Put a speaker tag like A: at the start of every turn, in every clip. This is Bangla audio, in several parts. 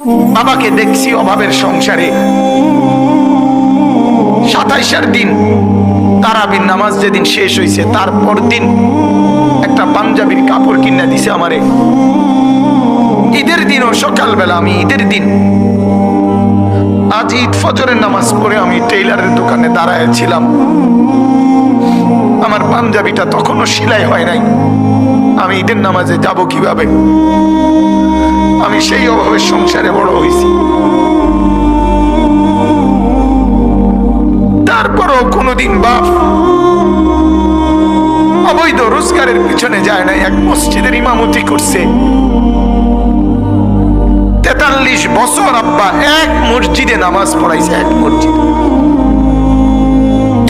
A: বাবাকে দেখছি অভাবের সংসারে 27 দিন তারাবির নামাজ যেদিন শেষ হয়েছে তারপর দিন একটা পাঞ্জাবির কাপড় কিনে দিছে আমারে। ঈদের দিনও সকালবেলা, আমি ঈদের দিন আজ ঈদ ফজরের নামাজ পড়ে আমি টেইলারের দোকানে দাঁড়ায় ছিলাম। আমার পাঞ্জাবিটা তখনও সেলাই হয় নাই। আমি ঈদের নামাজে যাব কিভাবে? আমি সেই অভাবের সংসারে বড় হয়েছি। তারপরও কোনোদিন বাপ অবৈধ রোজগারের পিছনে যায় না। এক মসজিদের ইমামতি করছে 43 বছর। আব্বা এক মসজিদে নামাজ পড়াইছে, এক মসজিদ।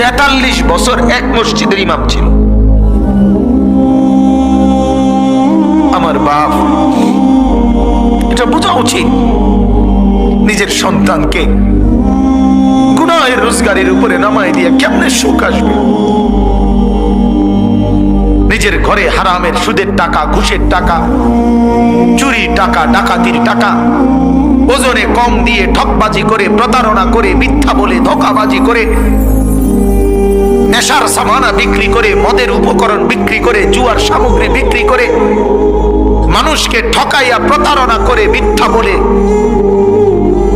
A: 43 বছর এক মসজিদের ইমাম ছিল আমার বাপ। এটা বোঝা উচিত নিজের সন্তানকে গুনাহের রোজগারের উপরে নামাই দিয়ে কেমনে সুখ আসবে? নিজের ঘরে হারামের সুদের টাকা, ঘুষের টাকা, চুরির টাকা, ডাকাতির টাকা, ওজনে কম দিয়ে ঠকবাজি করে, প্রতারণা করে, মিথ্যা বলে, ধোঁকাবাজি করে, নেশার সামানা বিক্রি করে, মদের উপকরণ বিক্রি করে, জুয়ার সামগ্রী বিক্রি করে, মানুষকে ঠকাইয়া প্রতারণা করে, মিথ্যা বলে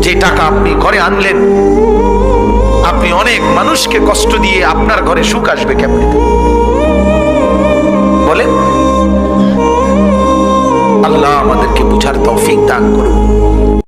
A: যে টাকা আপনি ঘরে আনলেন, আপনি অনেক মানুষকে কষ্ট দিয়ে আপনার ঘরে সুখ আসবে কেমনে বলেন? আল্লাহ আমাদেরকে বুঝার তৌফিক দান করুন।